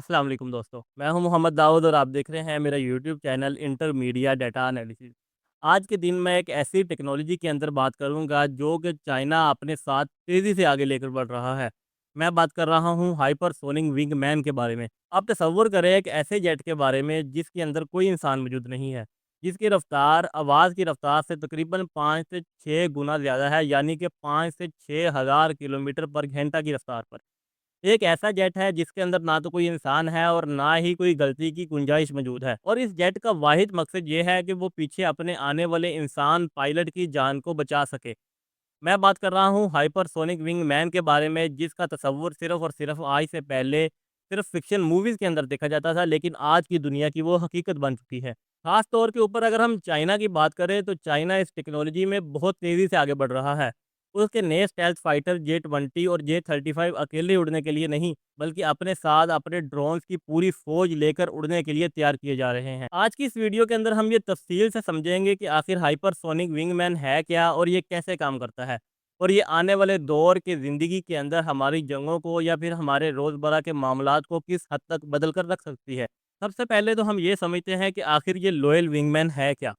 अस्सलाम वालेकुम दोस्तों, मैं हूं मोहम्मद दाऊद और आप देख रहे हैं मेरा YouTube channel intermedia data analysis. आज के दिन मैं एक ऐसी टेक्नोलॉजी के अंदर बात करूंगा जो कि चाइना अपने साथ तेज़ी से आगे लेकर बढ़ रहा है। मैं बात कर रहा हूं हाइपरसोनिक विंग मैन के बारे में। आप तसव्वुर करें एक ऐसे जेट के बारे में जिसके अंदर कोई इंसान मौजूद नहीं है, जिसकी रफ्तार आवाज़ की रफ्तार से तकरीबन 5 से 6 गुना ज़्यादा है, यानी कि 5 से 6 हज़ार किलोमीटर पर घंटा की रफ्तार पर। एक ऐसा जेट है जिसके अंदर ना तो कोई इंसान है और ना ही कोई गलती की गुंजाइश मौजूद है, और इस जेट का वाहिद मकसद ये है कि वो पीछे अपने आने वाले इंसान पायलट की जान को बचा सके। मैं बात कर रहा हूँ हाइपरसोनिक विंग मैन के बारे में, जिसका तसव्वुर सिर्फ और सिर्फ आज से पहले सिर्फ फिक्शन मूवीज़ के अंदर देखा जाता था, लेकिन आज की दुनिया की वो हकीकत बन चुकी है। ख़ास तौर के ऊपर अगर हम चाइना की बात करें तो चाइना इस टेक्नोलॉजी में बहुत तेज़ी से आगे बढ़ रहा है। उसके नए स्टेल्थ फाइटर जे-20 और जे-35 अकेले उड़ने के लिए नहीं, बल्कि अपने साथ अपने ड्रोन्स की पूरी फ़ौज लेकर उड़ने के लिए तैयार किए जा रहे हैं। आज की इस वीडियो के अंदर हम ये तफ़सील से समझेंगे कि आखिर हाइपरसोनिक विंगमैन है क्या और ये कैसे काम करता है? और ये आने वाले दौर की ज़िंदगी के अंदर हमारी जंगों को या फिर हमारे रोज़मर्रा के मामलात को किस हद तक बदल कर रख सकती है। सबसे पहले तो हम ये समझते हैं कि आखिर ये लोयल विंगमैन है क्या?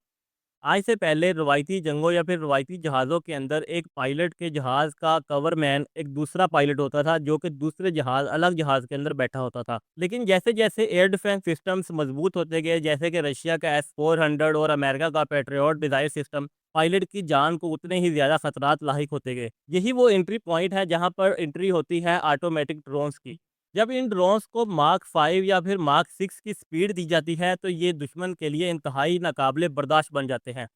आज से पहले रवायती जंगों या फिर रवायती जहाज़ों के अंदर एक पायलट के जहाज़ का कवरमैन एक दूसरा पायलट होता था, जो कि दूसरे जहाज़ अलग जहाज़ के अंदर बैठा होता था। लेकिन जैसे-जैसे एयर डिफेंस सिस्टम्स मजबूत होते गए, जैसे कि रशिया का एस-400 और अमेरिका का पैट्रियट मिसाइल सिस्टम, पायलट की जान को उतने ही ज़्यादा खतरात लाहिक होते गए। यही वो एंट्री पॉइंट है जहाँ पर एंट्री होती है ऑटोमेटिक ड्रोन्स की। जब इन ड्रोन्स को मार्क 5 या फिर मार्क 6 की स्पीड दी जाती है, तो ये दुश्मन के लिए इंतहाई नाकाबिले बर्दाश्त बन जाते हैं।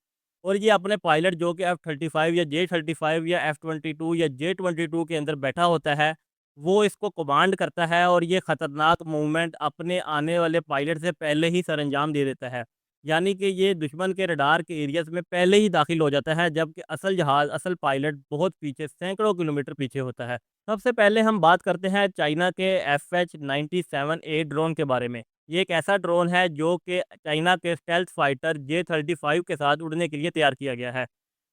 और ये अपने पायलट जो कि F-35 या J-35 या F-22 या J-22 के अंदर बैठा होता है, वो इसको कमांड करता है और ये ख़तरनाक मूवमेंट अपने आने वाले पायलट से पहले ही सरअंजाम दे देता है। यानी कि ये दुश्मन के रडार के एरियाज़ में पहले ही दाखिल हो जाता है, जबकि असल जहाज़, असल पायलट बहुत पीछे, सैकड़ों किलोमीटर पीछे होता है। सबसे पहले हम बात करते हैं चाइना के FH-97A ड्रोन के बारे में। ये एक ऐसा ड्रोन है जो कि चाइना के स्टेल्थ फाइटर जे-35 के साथ उड़ने के लिए तैयार किया गया है।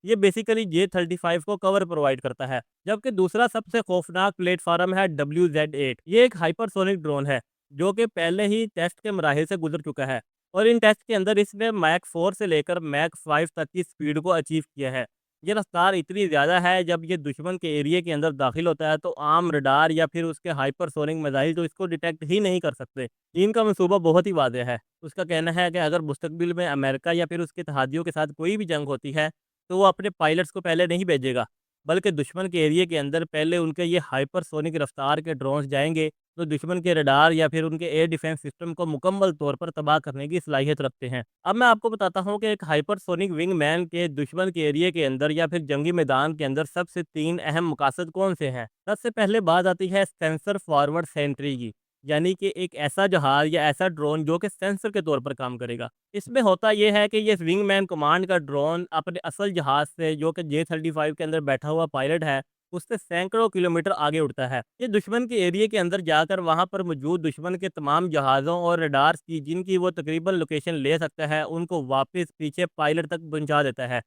ये बेसिकली जे-35 को कवर प्रोवाइड करता है। जबकि दूसरा सबसे खौफनाक प्लेटफ़ॉर्म है WZ-8। ये एक हाइपरसोनिक ड्रोन है, जो कि पहले ही टेस्ट के मराहिल से गुज़र चुका है, और इन टेस्ट के अंदर इसने मैक 4 से लेकर मैक 5 तक की स्पीड को अचीव किया है। ये रफ़्तार इतनी ज़्यादा है, जब ये दुश्मन के एरिया के अंदर दाखिल होता है तो आम रडार या फिर उसके हाइपरसोनिक मिसाइल तो इसको डिटेक्ट ही नहीं कर सकते। चीन का मंसूबा बहुत ही वाज़ेह है। उसका कहना है कि अगर मुस्तकबिल में अमेरिका या फिर उसके इत्तेहादियों के साथ कोई भी जंग होती है, तो वो अपने पायलट्स को पहले नहीं भेजेगा, बल्कि दुश्मन के एरिया के अंदर पहले उनके ये हाइपरसोनिक रफ़्तार के ड्रोन्स जाएँगे, तो दुश्मन के रडार या फिर उनके एयर डिफेंस सिस्टम को मुकम्मल तौर पर तबाह करने की सलाहियत रखते हैं। अब मैं आपको बताता हूँ कि एक हाइपरसोनिक विंगमैन के दुश्मन के एरिया के अंदर या फिर जंगी मैदान के अंदर सबसे 3 अहम मकासद कौन से हैं। सबसे पहले बात आती है सेंसर फॉरवर्ड सेंट्री की, यानी कि एक ऐसा जहाज़ या ऐसा ड्रोन जो कि सेंसर के तौर पर काम करेगा। इसमें होता ये है कि ये विंगमैन कमांड का ड्रोन अपने असल जहाज़ से, जो कि जे-35 के अंदर बैठा हुआ पायलट है, उससे सैकड़ों किलोमीटर आगे उड़ता है। ये दुश्मन के एरिया के अंदर जाकर वहाँ पर मौजूद दुश्मन के तमाम जहाज़ों और रडार्स की, जिनकी वो तकरीबन लोकेशन ले सकता है, उनको वापस पीछे पायलट तक पहुँचा देता है।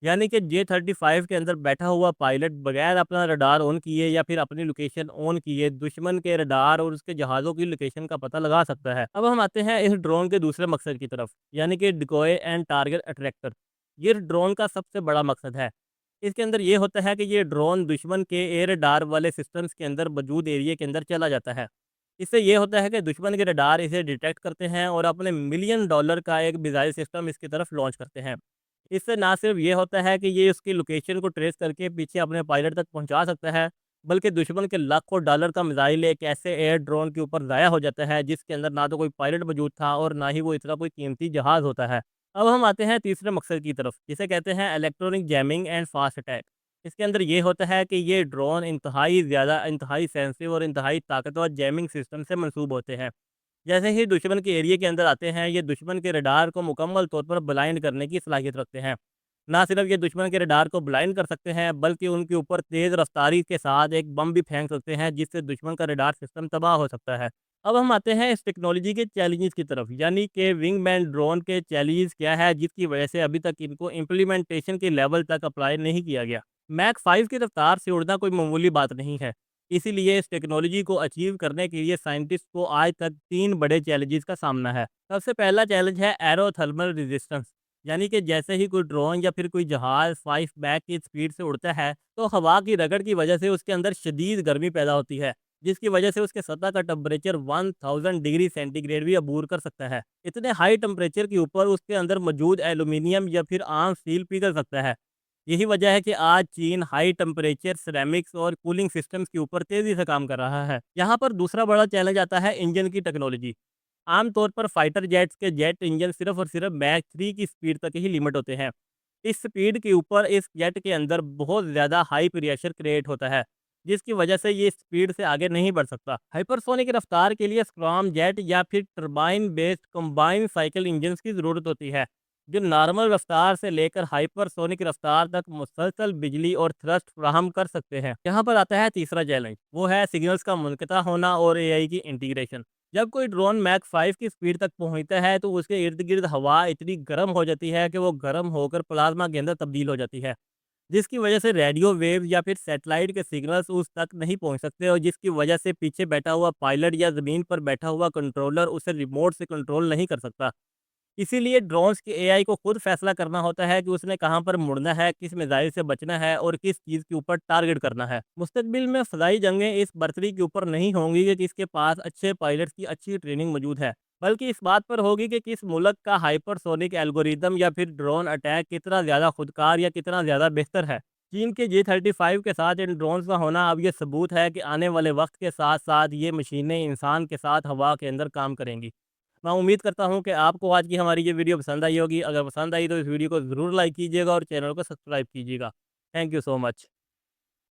यानी कि जे-35 के अंदर बैठा हुआ पायलट बगैर अपना रडार ऑन किए या फिर अपनी लोकेशन ऑन किए दुश्मन के रडार और उसके जहाज़ों की लोकेशन का पता लगा सकता है। अब हम आते हैं इस ड्रोन के दूसरे मकसद की तरफ, यानी कि डिकॉय एंड टारगेट अट्रैक्टर। ये ड्रोन का सबसे बड़ा मकसद है। इसके अंदर ये होता है कि ये ड्रोन दुश्मन के एयर रडार वाले सिस्टम्स के अंदर मौजूद एरिया के अंदर चला जाता है। इससे ये होता है कि दुश्मन के रडार इसे डिटेक्ट करते हैं और अपने मिलियन डॉलर का एक मिसाइल सिस्टम इसकी तरफ लॉन्च करते हैं। इससे ना सिर्फ ये होता है कि ये उसकी लोकेशन को ट्रेस करके पीछे अपने पायलट तक पहुंचा सकता है, बल्कि दुश्मन के लाखों डॉलर का मिसाइल एक ऐसे एयर ड्रोन के ऊपर ज़ाया हो जाता है, जिसके अंदर ना तो कोई पायलट मौजूद था और ना ही वो इतना कोई कीमती जहाज़ होता है। अब हम आते हैं तीसरे मकसद की तरफ, जिसे कहते हैं electronic jamming and fast attack. इसके अंदर ये होता है कि ये ड्रोन इंतहाई ज़्यादा, इंतहाई सेंसिटिव और इंतहाई ताकतवर जैमिंग सिस्टम से मंसूब होते हैं। जैसे ही दुश्मन के एरिया के अंदर आते हैं, ये दुश्मन के रडार को मुकम्मल तौर पर ब्लाइंड करने की सलाहियत रखते हैं। ना सिर्फ ये दुश्मन के रडार को ब्लाइंड कर सकते हैं, बल्कि उनके ऊपर तेज़ रफ्तारी के साथ एक बम भी फेंक सकते हैं, जिससे दुश्मन का रडार सिस्टम तबाह हो सकता है। अब हम आते हैं इस टेक्नोलॉजी के चैलेंजेस की तरफ, यानी कि विंगमैन ड्रोन के चैलेंजेस क्या है, जिसकी वजह से अभी तक इनको इम्प्लीमेंटेशन के लेवल तक अप्लाई नहीं किया गया। मैक 5 की रफ्तार से उड़ना कोई मामूली बात नहीं है। इसीलिए इस टेक्नोलॉजी को अचीव करने के लिए साइंटिस्ट को आज तक 3 बड़े चैलेंजेस का सामना है। सबसे पहला चैलेंज है एरोथर्मल रेजिस्टेंस, यानी कि जैसे ही कोई ड्रोन या फिर कोई जहाज़ 5 मैक की स्पीड से उड़ता है, तो हवा की रगड़ की वजह से उसके अंदर शदीद गर्मी पैदा होती है, जिसकी वजह से उसके सतह का टेम्परेचर 1000 डिग्री सेंटीग्रेड भी अबूर कर सकता है। इतने हाई टेम्परेचर के ऊपर उसके अंदर मौजूद एल्यूमीनियम या फिर आम स्टील पिघल सकता है। यही वजह है कि आज चीन हाई टेम्परेचर सिरेमिक्स और कूलिंग सिस्टम्स के ऊपर तेज़ी से काम कर रहा है। यहाँ पर दूसरा बड़ा चैलेंज आता है इंजन की टेक्नोलॉजी। आमतौर पर फाइटर जेट्स के जेट इंजन सिर्फ और सिर्फ मैक 3 की स्पीड तक ही लिमिट होते हैं। इस स्पीड के ऊपर इस जेट के अंदर बहुत ज़्यादा हाई प्रेशर क्रिएट होता है, जिसकी वजह से ये स्पीड से आगे नहीं बढ़ सकता। हाइपरसोनिक रफ्तार के लिए स्क्रॉम जेट या फिर turbine based combine cycle engines की ज़रूरत होती है, जो नॉर्मल रफ्तार से लेकर हाइपरसोनिक रफ्तार तक मुसलसल बिजली और थ्रस्ट फ्राहम कर सकते हैं। यहाँ पर आता है तीसरा चैलेंज, वो है सिग्नल्स का मुनक़ता होना और एआई की इंटीग्रेशन। जब कोई ड्रोन मैक 5 की स्पीड तक पहुँचता है, तो उसके इर्द-गिर्द हवा इतनी गर्म हो जाती है कि वो गर्म होकर प्लाज़्मा के अंदर तब्दील हो जाती है, जिसकी वजह से रेडियो वेव्स या फिर सैटेलाइट के सिग्नल्स उस तक नहीं पहुँच सकते और जिसकी वजह से पीछे बैठा हुआ पायलट या ज़मीन पर बैठा हुआ कंट्रोलर उसे रिमोट से कंट्रोल नहीं कर सकता। इसीलिए ड्रोन्स के एआई को खुद फैसला करना होता है कि उसने कहाँ पर मुड़ना है, किस मिसाइल से बचना है और किस चीज़ के ऊपर टारगेट करना है। मुस्तकबिल में फ़ज़ाई जंगें इस बर्तरी के ऊपर नहीं होंगी कि किसके पास अच्छे पायलट्स की अच्छी ट्रेनिंग मौजूद है, बल्कि इस बात पर होगी कि किस मुल्क का हाइपरसोनिक एल्गोरिदम या फिर ड्रोन अटैक कितना ज़्यादा खुदकार या कितना ज़्यादा बेहतर है। चीन के J-35 के साथ इन ड्रोन्स का होना अब ये सबूत है कि आने वाले वक्त के साथ साथ ये मशीनें इंसान के साथ हवा के अंदर काम करेंगी। मैं उम्मीद करता हूँ कि आपको आज की हमारी ये वीडियो पसंद आई होगी। अगर पसंद आई तो इस वीडियो को ज़रूर लाइक कीजिएगा और चैनल को सब्सक्राइब कीजिएगा। Thank you so much.